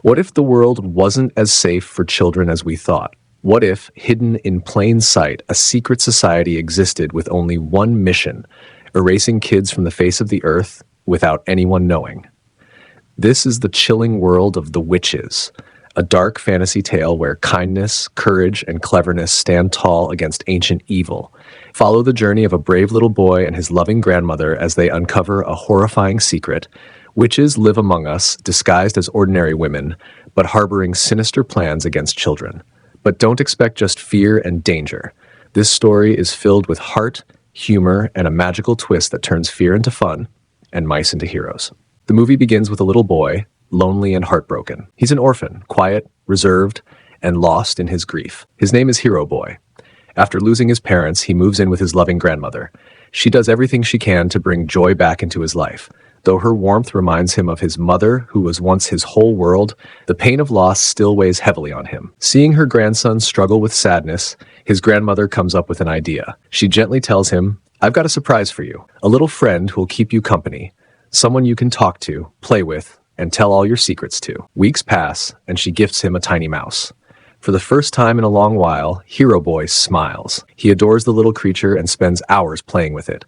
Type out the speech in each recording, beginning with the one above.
What if the world wasn't as safe for children as we thought? What if, hidden in plain sight, a secret society existed with only one mission, erasing kids from the face of the earth without anyone knowing? This is the chilling world of The Witches, a dark fantasy tale where kindness, courage, and cleverness stand tall against ancient evil. Follow the journey of a brave little boy and his loving grandmother as they uncover a horrifying secret. Witches live among us, disguised as ordinary women, but harboring sinister plans against children. But don't expect just fear and danger. This story is filled with heart, humor, and a magical twist that turns fear into fun and mice into heroes. The movie begins with a little boy, lonely and heartbroken. He's an orphan, quiet, reserved, and lost in his grief. His name is Hero Boy. After losing his parents, he moves in with his loving grandmother. She does everything she can to bring joy back into his life. Though her warmth reminds him of his mother, who was once his whole world, the pain of loss still weighs heavily on him. Seeing her grandson struggle with sadness, his grandmother comes up with an idea. She gently tells him, "I've got a surprise for you. A little friend who'll keep you company. Someone you can talk to, play with, and tell all your secrets to." Weeks pass, and she gifts him a tiny mouse. For the first time in a long while, Hero Boy smiles. He adores the little creature and spends hours playing with it.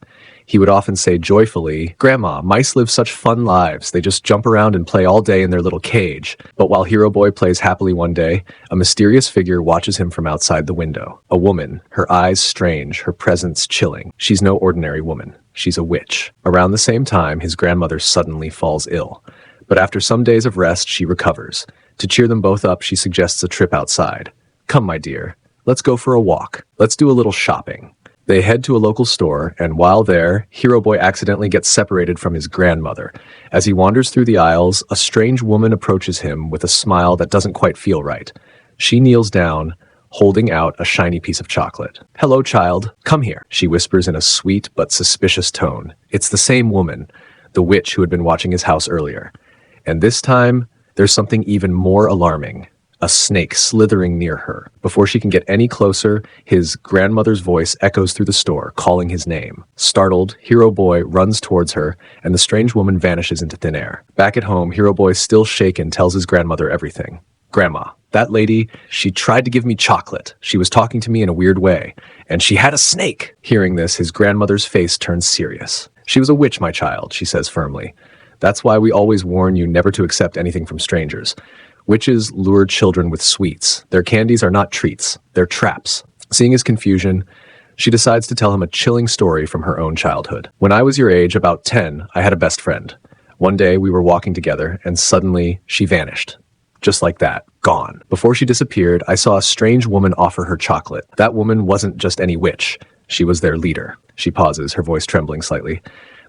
He would often say joyfully, "Grandma, mice live such fun lives. They just jump around and play all day in their little cage." But while Hero Boy plays happily one day, a mysterious figure watches him from outside the window. A woman, her eyes strange, her presence chilling. She's no ordinary woman. She's a witch. Around the same time, his grandmother suddenly falls ill. But after some days of rest, she recovers. To cheer them both up, she suggests a trip outside. "Come, my dear, let's go for a walk. Let's do a little shopping." They head to a local store, and while there, Hero Boy accidentally gets separated from his grandmother. As he wanders through the aisles, a strange woman approaches him with a smile that doesn't quite feel right. She kneels down, holding out a shiny piece of chocolate. "Hello, child. Come here," she whispers in a sweet but suspicious tone. It's the same woman, the witch who had been watching his house earlier. And this time, there's something even more alarming. A snake slithering near her. Before she can get any closer, his grandmother's voice echoes through the store, calling his name. Startled, Hero Boy runs towards her, and the strange woman vanishes into thin air. Back at home, Hero Boy, still shaken, tells his grandmother everything. "Grandma, that lady, she tried to give me chocolate. She was talking to me in a weird way, and she had a snake." Hearing this, his grandmother's face turns serious. "She was a witch, my child," she says firmly. "That's why we always warn you never to accept anything from strangers. Witches lure children with sweets. Their candies are not treats. They're traps." Seeing his confusion, she decides to tell him a chilling story from her own childhood. "When I was your age, about 10, I had a best friend. One day we were walking together, and suddenly she vanished. Just like that, gone. Before she disappeared, I saw a strange woman offer her chocolate. That woman wasn't just any witch. She was their leader." She pauses, her voice trembling slightly.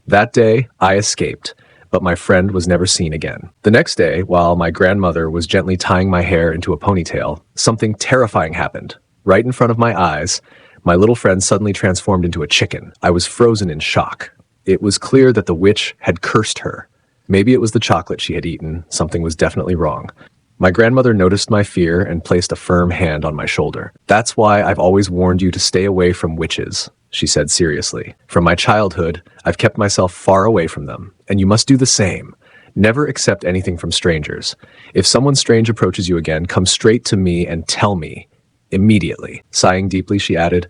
"That day, I escaped, but my friend was never seen again. The next day, while my grandmother was gently tying my hair into a ponytail, something terrifying happened. Right in front of my eyes, my little friend suddenly transformed into a chicken. I was frozen in shock. It was clear that the witch had cursed her. Maybe it was the chocolate she had eaten. Something was definitely wrong. My grandmother noticed my fear and placed a firm hand on my shoulder. "That's why I've always warned you to stay away from witches," she said seriously. "From my childhood, I've kept myself far away from them, and you must do the same. Never accept anything from strangers. If someone strange approaches you again, come straight to me and tell me. Immediately." Sighing deeply, she added,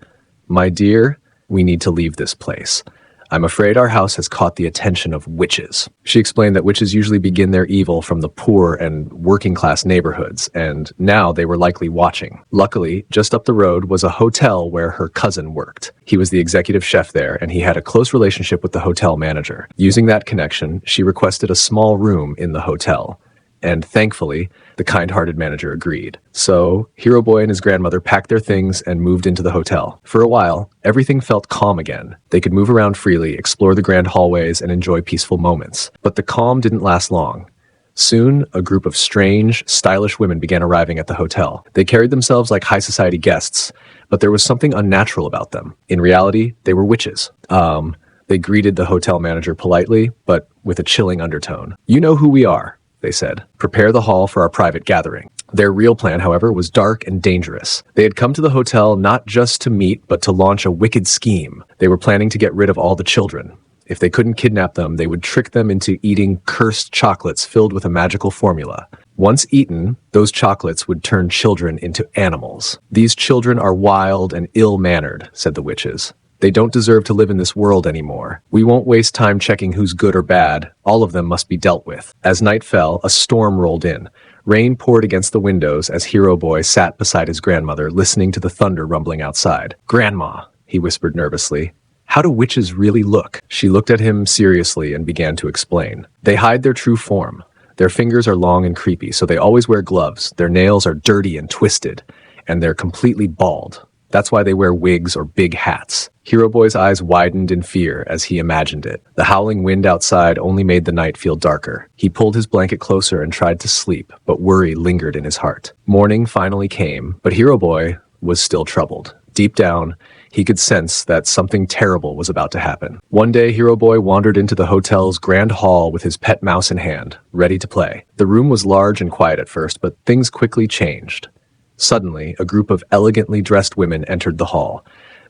"My dear, we need to leave this place. I'm afraid our house has caught the attention of witches." She explained that witches usually begin their evil from the poor and working-class neighborhoods, and now they were likely watching. Luckily, just up the road was a hotel where her cousin worked. He was the executive chef there, and he had a close relationship with the hotel manager. Using that connection, she requested a small room in the hotel. And thankfully, the kind-hearted manager agreed. So, Hero Boy and his grandmother packed their things and moved into the hotel. For a while, everything felt calm again. They could move around freely, explore the grand hallways, and enjoy peaceful moments. But the calm didn't last long. Soon, a group of strange, stylish women began arriving at the hotel. They carried themselves like high society guests, but there was something unnatural about them. In reality, they were witches. They greeted the hotel manager politely, but with a chilling undertone. "You know who we are," they said. "Prepare the hall for our private gathering." Their real plan, however, was dark and dangerous. They had come to the hotel not just to meet, but to launch a wicked scheme. They were planning to get rid of all the children. If they couldn't kidnap them, they would trick them into eating cursed chocolates filled with a magical formula. Once eaten, those chocolates would turn children into animals. These children are wild and ill-mannered, said the witches. They don't deserve to live in this world anymore. We won't waste time checking who's good or bad. All of them must be dealt with. As night fell, a storm rolled in. Rain poured against the windows as Hero Boy sat beside his grandmother, listening to the thunder rumbling outside. "Grandma," he whispered nervously, "how do witches really look?" She looked at him seriously and began to explain. "They hide their true form. Their fingers are long and creepy, so they always wear gloves. Their nails are dirty and twisted, and they're completely bald. That's why they wear wigs or big hats." Hero Boy's eyes widened in fear as he imagined it. The howling wind outside only made the night feel darker. He pulled his blanket closer and tried to sleep, but worry lingered in his heart. Morning finally came, but Hero Boy was still troubled. Deep down, he could sense that something terrible was about to happen. One day, Hero Boy wandered into the hotel's grand hall with his pet mouse in hand, ready to play. The room was large and quiet at first, but things quickly changed. Suddenly, a group of elegantly dressed women entered the hall.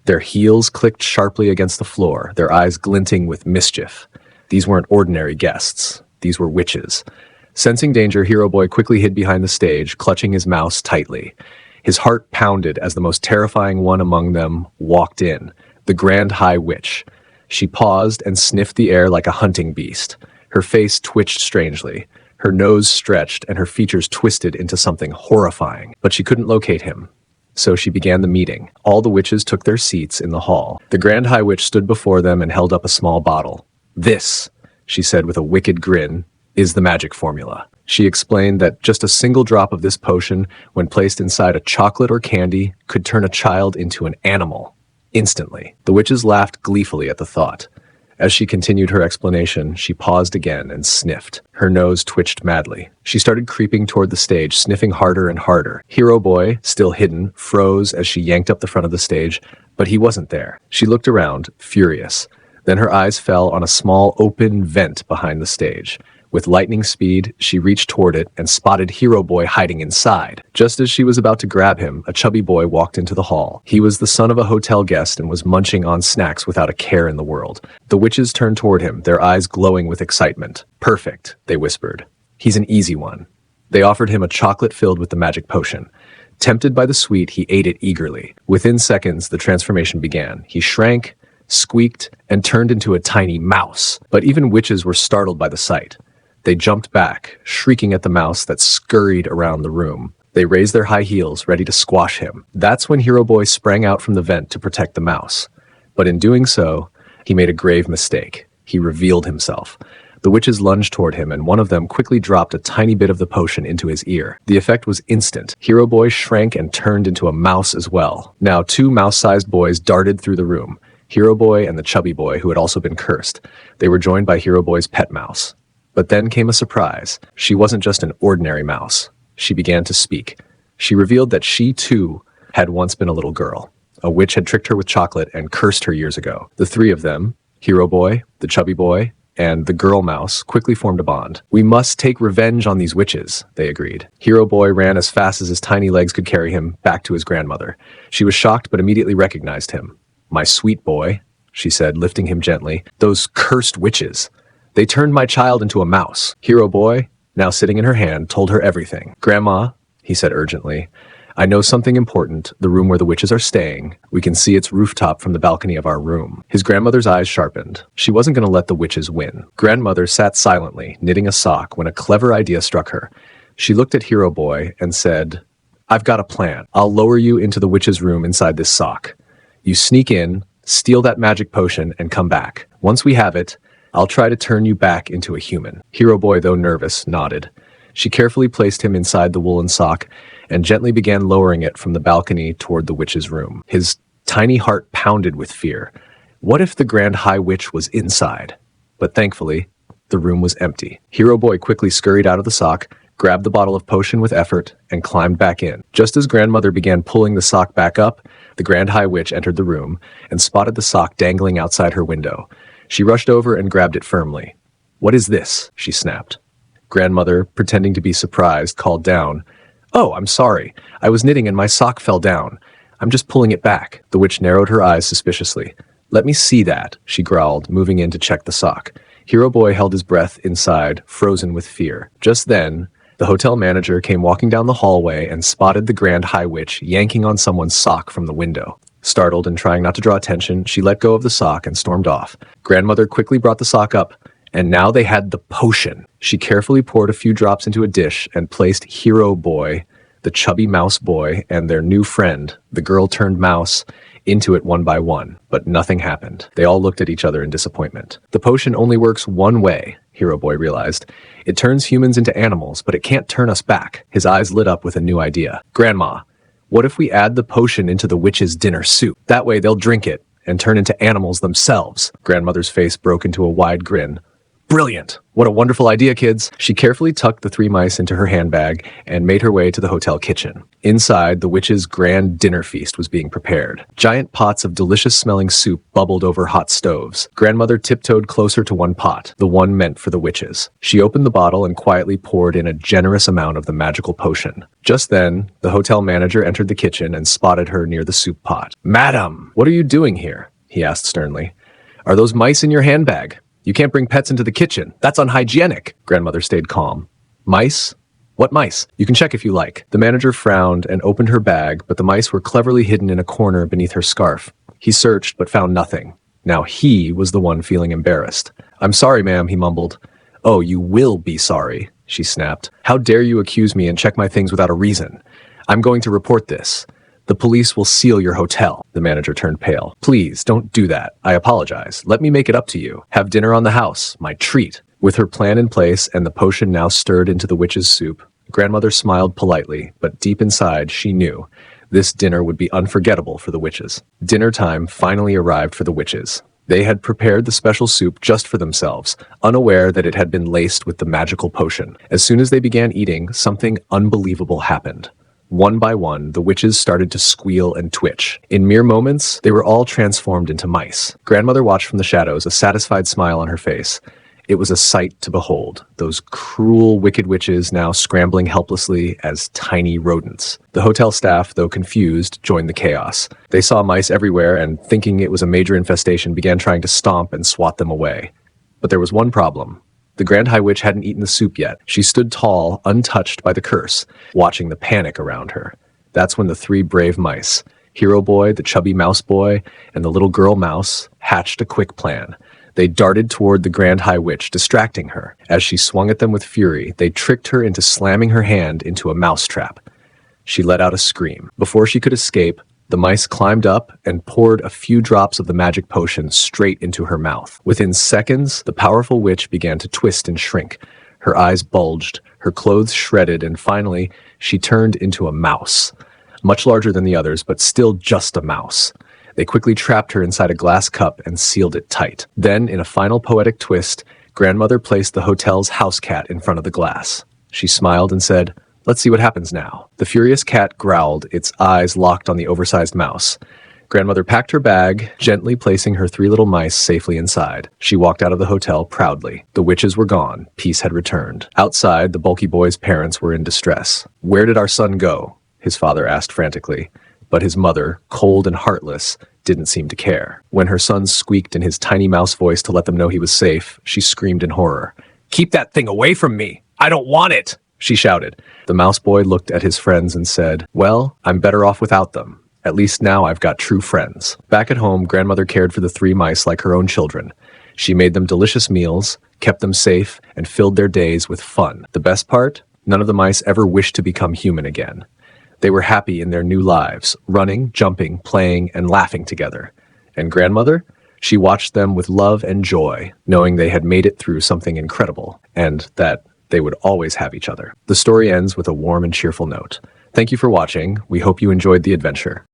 Their heels clicked sharply against the floor, their eyes glinting with mischief. These weren't ordinary guests. These were witches. Sensing danger, Hero Boy quickly hid behind the stage, clutching his mouse tightly. His heart pounded as the most terrifying one among them walked in, the Grand High Witch. She paused and sniffed the air like a hunting beast. Her face twitched strangely. Her nose stretched and her features twisted into something horrifying, but she couldn't locate him. So she began the meeting. All the witches took their seats in the hall. The Grand High Witch stood before them and held up a small bottle. "This," she said with a wicked grin, "is the magic formula." She explained that just a single drop of this potion, when placed inside a chocolate or candy, could turn a child into an animal. Instantly. The witches laughed gleefully at the thought. As she continued her explanation, she paused again and sniffed. Her nose twitched madly. She started creeping toward the stage, sniffing harder and harder. Hero Boy, still hidden, froze as she yanked up the front of the stage, but he wasn't there. She looked around, furious. Then her eyes fell on a small open vent behind the stage. With lightning speed, she reached toward it and spotted Hero Boy hiding inside. Just as she was about to grab him, a chubby boy walked into the hall. He was the son of a hotel guest and was munching on snacks without a care in the world. The witches turned toward him, their eyes glowing with excitement. "Perfect," they whispered. "He's an easy one." They offered him a chocolate filled with the magic potion. Tempted by the sweet, he ate it eagerly. Within seconds, the transformation began. He shrank, squeaked, and turned into a tiny mouse. But even witches were startled by the sight. They jumped back, shrieking at the mouse that scurried around the room. They raised their high heels, ready to squash him. That's when Hero Boy sprang out from the vent to protect the mouse. But in doing so, he made a grave mistake. He revealed himself. The witches lunged toward him, and one of them quickly dropped a tiny bit of the potion into his ear. The effect was instant. Hero Boy shrank and turned into a mouse as well. Now 2 mouse-sized boys darted through the room. Hero Boy and the chubby boy, who had also been cursed. They were joined by Hero Boy's pet mouse. But then came a surprise. She wasn't just an ordinary mouse. She began to speak. She revealed that she, too, had once been a little girl. A witch had tricked her with chocolate and cursed her years ago. The 3 of them, Hero Boy, the chubby boy, and the girl mouse, quickly formed a bond. "We must take revenge on these witches," they agreed. Hero Boy ran as fast as his tiny legs could carry him back to his grandmother. She was shocked but immediately recognized him. "My sweet boy," she said, lifting him gently. "Those cursed witches. They turned my child into a mouse." Hero Boy, now sitting in her hand, told her everything. "Grandma," he said urgently, "I know something important. The room where the witches are staying. We can see its rooftop from the balcony of our room." His grandmother's eyes sharpened. She wasn't going to let the witches win. Grandmother sat silently, knitting a sock, when a clever idea struck her. She looked at Hero Boy and said, "I've got a plan. I'll lower you into the witch's room inside this sock. You sneak in, steal that magic potion, and come back. Once we have it, I'll try to turn you back into a human." Hero Boy, though nervous, nodded. She carefully placed him inside the woolen sock and gently began lowering it from the balcony toward the witch's room. His tiny heart pounded with fear. What if the Grand High Witch was inside? But thankfully, the room was empty. Hero Boy quickly scurried out of the sock, grabbed the bottle of potion with effort, and climbed back in. Just as grandmother began pulling the sock back up, the Grand High Witch entered the room and spotted the sock dangling outside her window. She rushed over and grabbed it firmly. "What is this?" she snapped. Grandmother, pretending to be surprised, called down, "Oh, I'm sorry. I was knitting and my sock fell down. I'm just pulling it back." The witch narrowed her eyes suspiciously. "Let me see that," she growled, moving in to check the sock. Hero Boy held his breath inside, frozen with fear. Just then, The hotel manager came walking down the hallway and spotted the Grand High Witch yanking on someone's sock from the window. Startled and trying not to draw attention, she let go of the sock and stormed off. Grandmother quickly brought the sock up, and now they had the potion. She carefully poured a few drops into a dish and placed Hero Boy, the chubby mouse boy, and their new friend, the girl-turned-mouse, into it one by one, but nothing happened. They all looked at each other in disappointment. The potion only works one way, Hero Boy realized. It turns humans into animals, but it can't turn us back. His eyes lit up with a new idea. Grandma, what if we add the potion into the witch's dinner soup? That way they'll drink it and turn into animals themselves. Grandmother's face broke into a wide grin. Brilliant! What a wonderful idea, kids! She carefully tucked the 3 mice into her handbag and made her way to the hotel kitchen. Inside, the witch's grand dinner feast was being prepared. Giant pots of delicious-smelling soup bubbled over hot stoves. Grandmother tiptoed closer to one pot, the one meant for the witches. She opened the bottle and quietly poured in a generous amount of the magical potion. Just then, the hotel manager entered the kitchen and spotted her near the soup pot. "Madam, what are you doing here?" he asked sternly. "Are those mice in your handbag? You can't bring pets into the kitchen. That's unhygienic." Grandmother stayed calm. "Mice? What mice? You can check if you like." The manager frowned and opened her bag, but the mice were cleverly hidden in a corner beneath her scarf. He searched but found nothing. Now he was the one feeling embarrassed. "I'm sorry, ma'am," he mumbled. "Oh, you will be sorry," she snapped. "How dare you accuse me and check my things without a reason? I'm going to report this. The police will seal your hotel." The manager turned pale. "Please, don't do that. I apologize. Let me make it up to you. Have dinner on the house. My treat." With her plan in place and the potion now stirred into the witch's soup, Grandmother smiled politely, but deep inside she knew this dinner would be unforgettable for the witches. Dinner time finally arrived for the witches. They had prepared the special soup just for themselves, unaware that it had been laced with the magical potion. As soon as they began eating, something unbelievable happened. One by one, the witches started to squeal and twitch. In mere moments, they were all transformed into mice. Grandmother watched from the shadows, a satisfied smile on her face. It was a sight to behold, those cruel, wicked witches now scrambling helplessly as tiny rodents. The hotel staff, though confused, joined the chaos. They saw mice everywhere and, thinking it was a major infestation, began trying to stomp and swat them away. But there was one problem. The Grand High Witch hadn't eaten the soup yet. She stood tall, untouched by the curse, watching the panic around her. That's when the 3 brave mice, Hero Boy, the chubby mouse boy, and the little girl mouse, hatched a quick plan. They darted toward the Grand High Witch, distracting her. As she swung at them with fury, they tricked her into slamming her hand into a mouse trap. She let out a scream. Before she could escape, the mice climbed up and poured a few drops of the magic potion straight into her mouth. Within seconds, the powerful witch began to twist and shrink. Her eyes bulged, her clothes shredded, and finally, she turned into a mouse. Much larger than the others, but still just a mouse. They quickly trapped her inside a glass cup and sealed it tight. Then, in a final poetic twist, Grandmother placed the hotel's house cat in front of the glass. She smiled and said, "Let's see what happens now." The furious cat growled, its eyes locked on the oversized mouse. Grandmother packed her bag, gently placing her 3 little mice safely inside. She walked out of the hotel proudly. The witches were gone. Peace had returned. Outside, the bulky boy's parents were in distress. "Where did our son go?" his father asked frantically. But his mother, cold and heartless, didn't seem to care. When her son squeaked in his tiny mouse voice to let them know he was safe, she screamed in horror. "Keep that thing away from me! I don't want it!" she shouted. The mouse boy looked at his friends and said, "Well, I'm better off without them. At least now I've got true friends." Back at home, Grandmother cared for the 3 mice like her own children. She made them delicious meals, kept them safe, and filled their days with fun. The best part? None of the mice ever wished to become human again. They were happy in their new lives, running, jumping, playing, and laughing together. And Grandmother? She watched them with love and joy, knowing they had made it through something incredible, and that they would always have each other. The story ends with a warm and cheerful note. Thank you for watching. We hope you enjoyed the adventure.